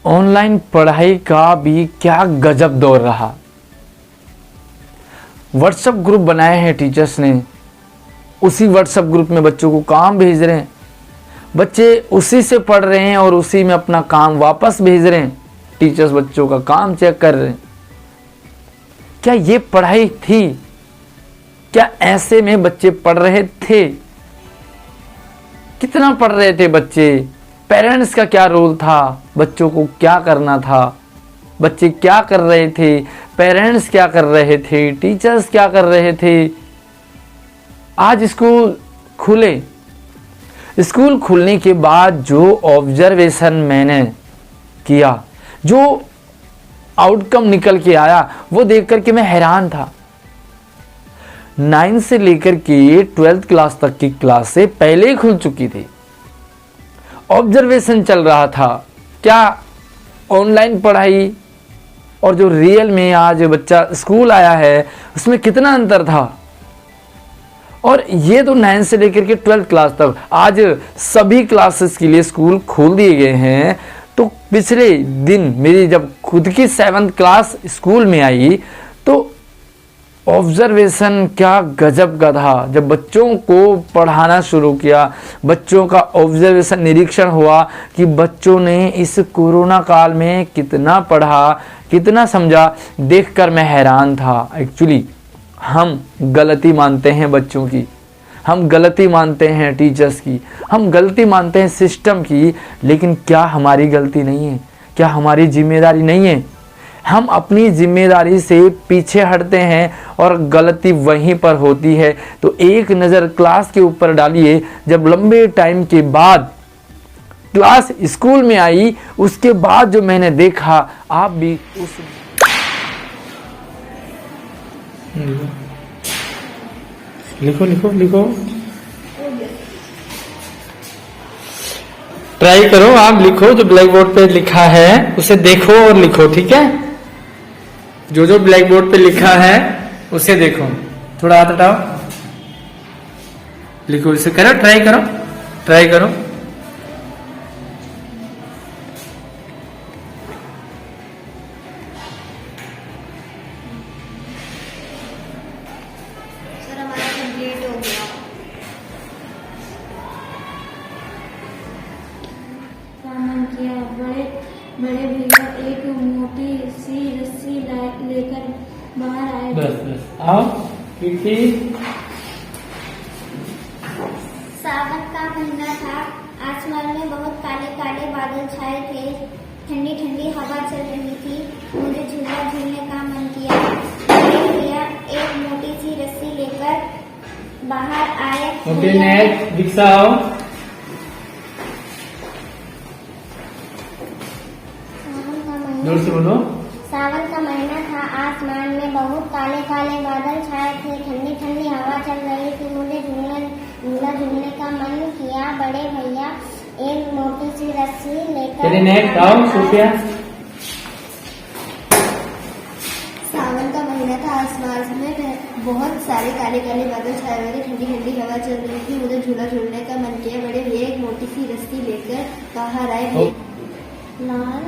Online पढ़ाई का भी क्या गजब दौर रहा। व्हाट्सएप ग्रुप बनाए हैं टीचर्स ने, उसी व्हाट्सएप ग्रुप में बच्चों को काम भेज रहे हैं, बच्चे उसी से पढ़ रहे हैं और उसी में अपना काम वापस भेज रहे हैं। टीचर्स बच्चों का काम चेक कर रहे हैं। क्या ये पढ़ाई थी? क्या ऐसे में बच्चे पढ़ रहे थे? कितना पढ़ रहे थे बच्चे? पेरेंट्स का क्या रोल था? बच्चों को क्या करना था? बच्चे क्या कर रहे थे? पेरेंट्स क्या कर रहे थे? टीचर्स क्या कर रहे थे? आज स्कूल खुले। स्कूल खुलने के बाद जो ऑब्जर्वेशन मैंने किया, जो आउटकम निकल के आया, वो देख करके मैं हैरान था। 9 से लेकर के 12th क्लास तक की क्लासें पहले ही खुल चुकी थी। ऑब्जर्वेशन चल रहा था। क्या ऑनलाइन पढ़ाई और जो रियल में आज बच्चा स्कूल आया है उसमें कितना अंतर था? और ये तो 9 से लेकर के 12th क्लास तक, आज सभी क्लासेस के लिए स्कूल खोल दिए गए हैं। तो पिछले दिन मेरी जब खुद की 7th क्लास स्कूल में आई तो ऑब्जर्वेशन क्या गजब का था। जब बच्चों को पढ़ाना शुरू किया, बच्चों का ऑब्जर्वेशन निरीक्षण हुआ कि बच्चों ने इस कोरोना काल में कितना पढ़ा, कितना समझा, देखकर मैं हैरान था। एक्चुअली हम गलती मानते हैं बच्चों की, हम गलती मानते हैं टीचर्स की, हम गलती मानते हैं सिस्टम की, लेकिन क्या हमारी गलती नहीं है? क्या हमारी जिम्मेदारी नहीं है? हम अपनी जिम्मेदारी से पीछे हटते हैं और गलती वहीं पर होती है। तो एक नज़र क्लास के ऊपर डालिए। जब लंबे टाइम के बाद क्लास स्कूल में आई, उसके बाद जो मैंने देखा, आप भी उस लिखो लिखो लिखो, ट्राई करो। आप लिखो, जो ब्लैक बोर्ड पे लिखा है उसे देखो और लिखो, ठीक है? जो जो ब्लैक बोर्ड पे लिखा है उसे देखो। थोड़ा हाथ हटाओ, लिखो, इसे करो, ट्राई करो, ट्राई करो। सर हमारा कंप्लीट हो गया। सामान किया। बड़े बड़े भैया एक मोटी सी रस्सी लेकर बाहर आए। बस बस, आओ कीर्ति। सावन का महीना था। आसमान में बहुत काले काले बादल छाए थे। ठंडी ठंडी हवा चल रही थी। मुझे झूला झूलने का मन किया। बड़े भैया एक मोटी सी रस्सी लेकर बाहर आए। ओके, नेक्स्ट दिखाओ। जोर से बोलो। सावन का महीना था। आसमान में बहुत काले काले बादल छाए थे। ठंडी ठंडी हवा चल रही थी। मुझे झूला झूलने का मन किया। बड़े भैया एक मोटी सी रस्सी लेकर चलिए नेक्स्ट आओ सोफिया। सावन का महीना था। आसमान में बहुत सारे काले काले बादल छाए हुए थे। ठंडी ठंडी हवा चल रही थी। मुझे झूला झूलने का मन किया। बड़े भैया एक मोटी सी रस्सी लेकर बाहर आए। लाल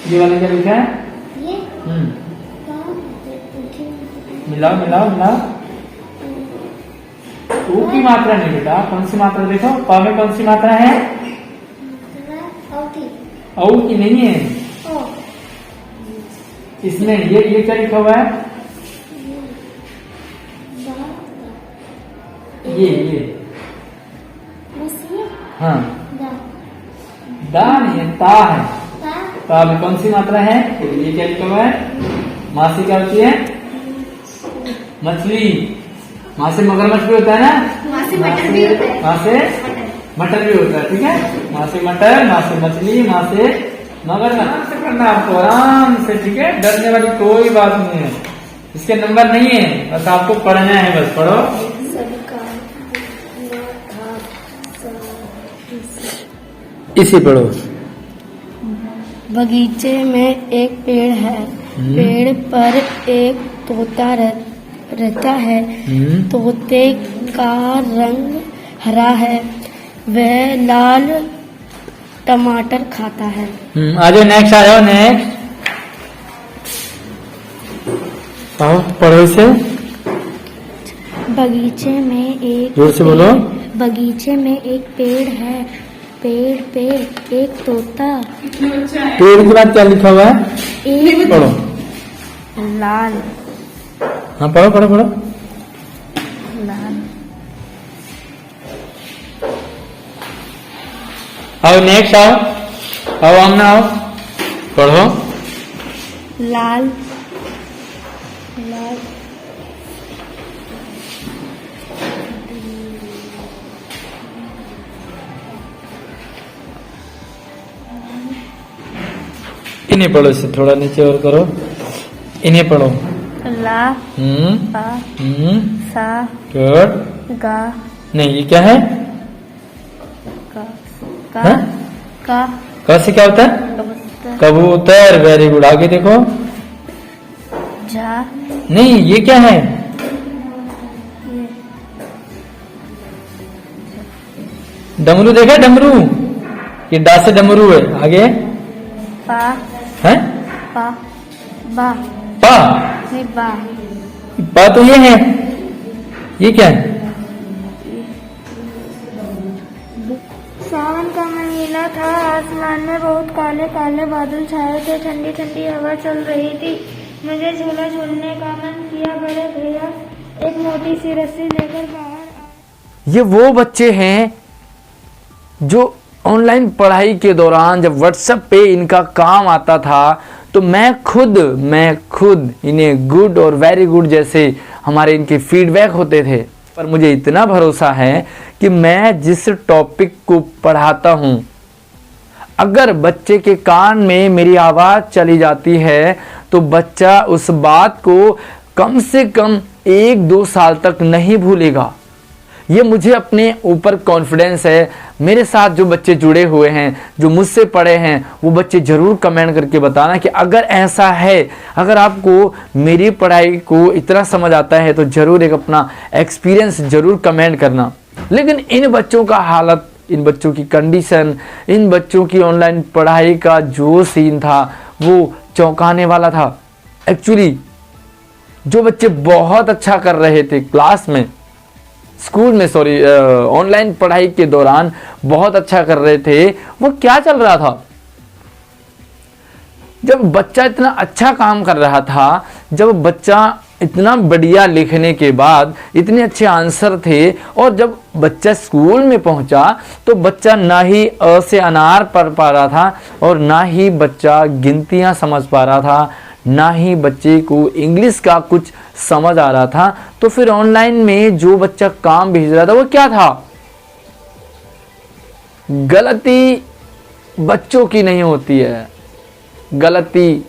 ये वाला क्या लिखा है? ये मिलाओ मिलाओ मिलाओ। ऊ की मात्रा नहीं बेटा, कौन सी मात्रा देखो? प में कौन सी मात्रा है? औ की नहीं है इसमें। ये क्या लिखा हुआ है? ये हाँ, दा नहीं है, ता है। ता में कौन सी मात्रा है? ये क्या लिखा हुआ है? माँ से क्या होती है? मछली। माँ से मगरमच्छ भी होता है ना? माँ से मटर भी होता है। माँ से मटर भी होता है, ठीक है? माँ से मटर, माँ से मछली, माँ से मगरमच्छ से पढ़ना आपको आराम से, ठीक है? डरने वाली कोई बात नहीं है। इसके नंबर नहीं है, बस आपको पढ़ना है। बस पढ़ो। इसी पढ़ो। बगीचे में एक पेड़ है। पेड़ पर एक तोता रहता है। तोते का रंग हरा है, वह लाल टमाटर खाता है। आ जाओ नेक्स्ट, आ जाओ नेक्स्ट। आओ पढ़ो इसे, बगीचे में एक जोर से बोलो। बगीचे में एक पेड़ है, पेड़ पे एक तोता, पेड़ के बाद क्या लिखा हुआ है? एक पढ़ो। लाल हाँ पढ़ो पढ़ो पढ़ो। लाल आओ नेक्स्ट, आओ आओ आमना आओ, पढ़ो। लाल लाल इन्हें पढ़ो, इसे थोड़ा नीचे और करो, इन्हें पढ़ो। ला पा सा गुड। गा नहीं ये क्या है? का का हाँ? का क से क्या होता है? कबूतर, कबूतर, वेरी गुड। आगे देखो। जा नहीं ये क्या है? डमरू देखा, डमरू, ये डा से डमरू है। आगे पा है पा बा पा, नहीं बा पा तो ये है, ये क्या है? सावन का महीना था, आसमान में बहुत काले काले बादल छाए थे, ठंडी ठंडी हवा चल रही थी। मुझे झूला झूलने का मन किया। बड़े भैया एक मोटी सी रस्सी लेकर बाहर आए। ये वो बच्चे हैं जो ऑनलाइन पढ़ाई के दौरान जब व्हाट्सएप पे इनका काम आता था तो मैं खुद इन्हें गुड और वेरी गुड जैसे हमारे इनके फीडबैक होते थे। पर मुझे इतना भरोसा है कि मैं जिस टॉपिक को पढ़ाता हूं, अगर बच्चे के कान में मेरी आवाज़ चली जाती है तो बच्चा उस बात को कम से कम 1-2 साल तक नहीं भूलेगा। ये मुझे अपने ऊपर कॉन्फिडेंस है। मेरे साथ जो बच्चे जुड़े हुए हैं, जो मुझसे पढ़े हैं, वो बच्चे ज़रूर कमेंट करके बताना कि अगर ऐसा है, अगर आपको मेरी पढ़ाई को इतना समझ आता है तो ज़रूर एक अपना एक्सपीरियंस ज़रूर कमेंट करना। लेकिन इन बच्चों का हालत, इन बच्चों की कंडीशन, इन बच्चों की ऑनलाइन पढ़ाई का जो सीन था वो चौंकाने वाला था। एक्चुअली जो बच्चे बहुत अच्छा कर रहे थे क्लास में, स्कूल में, सॉरी ऑनलाइन पढ़ाई के दौरान बहुत अच्छा कर रहे थे, वो क्या चल रहा था? जब बच्चा इतना अच्छा काम कर रहा था, जब बच्चा इतना बढ़िया लिखने के बाद इतने अच्छे आंसर थे, और जब बच्चा स्कूल में पहुंचा तो बच्चा ना ही अ से अनार पढ़ पा रहा था और ना ही बच्चा गिनतियां समझ पा रहा था, ना ही बच्चे को इंग्लिश का कुछ समझ आ रहा था। तो फिर ऑनलाइन में जो बच्चा काम भेज रहा था वो क्या था? गलती बच्चों की नहीं होती है, गलती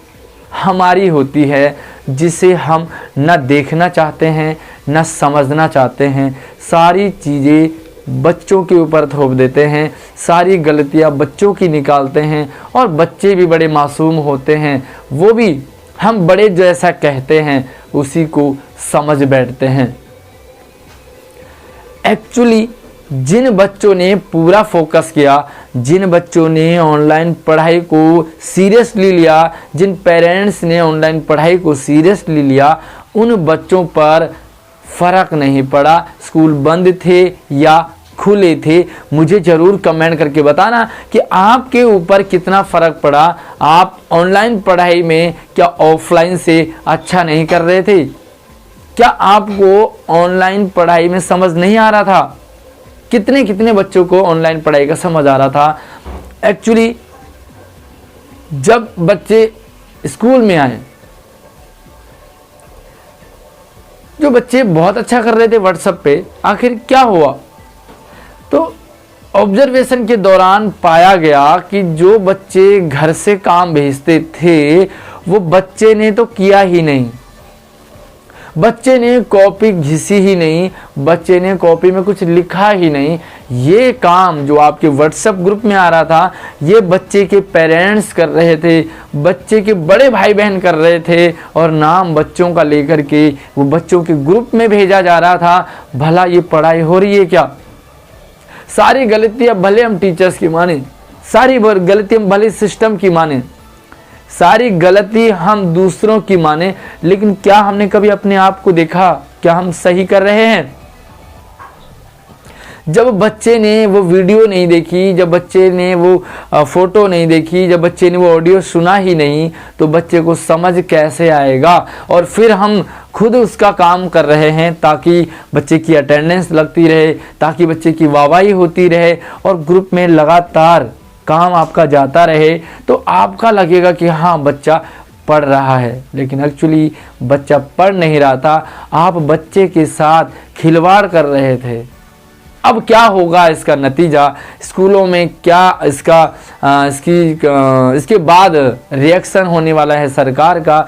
हमारी होती है, जिसे हम ना देखना चाहते हैं ना समझना चाहते हैं। सारी चीज़ें बच्चों के ऊपर थोप देते हैं, सारी गलतियां बच्चों की निकालते हैं, और बच्चे भी बड़े मासूम होते हैं, वो भी हम बड़े जैसा कहते हैं उसी को समझ बैठते हैं। एक्चुअली जिन बच्चों ने पूरा फोकस किया, जिन बच्चों ने ऑनलाइन पढ़ाई को सीरियसली लिया, जिन पेरेंट्स ने ऑनलाइन पढ़ाई को सीरियसली लिया, उन बच्चों पर फर्क नहीं पड़ा स्कूल बंद थे या खुले थे। मुझे ज़रूर कमेंट करके बताना कि आपके ऊपर कितना फ़र्क पड़ा। आप ऑनलाइन पढ़ाई में क्या ऑफलाइन से अच्छा नहीं कर रहे थे? क्या आपको ऑनलाइन पढ़ाई में समझ नहीं आ रहा था? कितने कितने बच्चों को ऑनलाइन पढ़ाई का समझ आ रहा था? एक्चुअली जब बच्चे स्कूल में आए, जो बच्चे बहुत अच्छा कर रहे थे व्हाट्सएप पे, आखिर क्या हुआ? तो ऑब्जर्वेशन के दौरान पाया गया कि जो बच्चे घर से काम भेजते थे वो बच्चे ने तो किया ही नहीं। बच्चे ने कॉपी घिसी ही नहीं, बच्चे ने कॉपी में कुछ लिखा ही नहीं। ये काम जो आपके व्हाट्सएप ग्रुप में आ रहा था, ये बच्चे के पेरेंट्स कर रहे थे, बच्चे के बड़े भाई बहन कर रहे थे, और नाम बच्चों का लेकर के वो बच्चों के ग्रुप में भेजा जा रहा था। भला ये पढ़ाई हो रही है क्या? सारी गलतियां भले हम टीचर्स की माने, सारी गलतियां भले सिस्टम की माने, सारी गलती हम दूसरों की माने, लेकिन क्या हमने कभी अपने आप को देखा? क्या हम सही कर रहे हैं? जब बच्चे ने वो वीडियो नहीं देखी, जब बच्चे ने वो फोटो नहीं देखी, जब बच्चे ने वो ऑडियो सुना ही नहीं, तो बच्चे को समझ कैसे आएगा? और फिर हम खुद उसका काम कर रहे हैं ताकि बच्चे की अटेंडेंस लगती रहे, ताकि बच्चे की वाहवाही होती रहे, और ग्रुप में लगातार काम आपका जाता रहे, तो आपका लगेगा कि हाँ बच्चा पढ़ रहा है, लेकिन एक्चुअली बच्चा पढ़ नहीं रहा था। आप बच्चे के साथ खिलवाड़ कर रहे थे। अब क्या होगा इसका नतीजा? स्कूलों में क्या इसके बाद रिएक्शन होने वाला है सरकार का?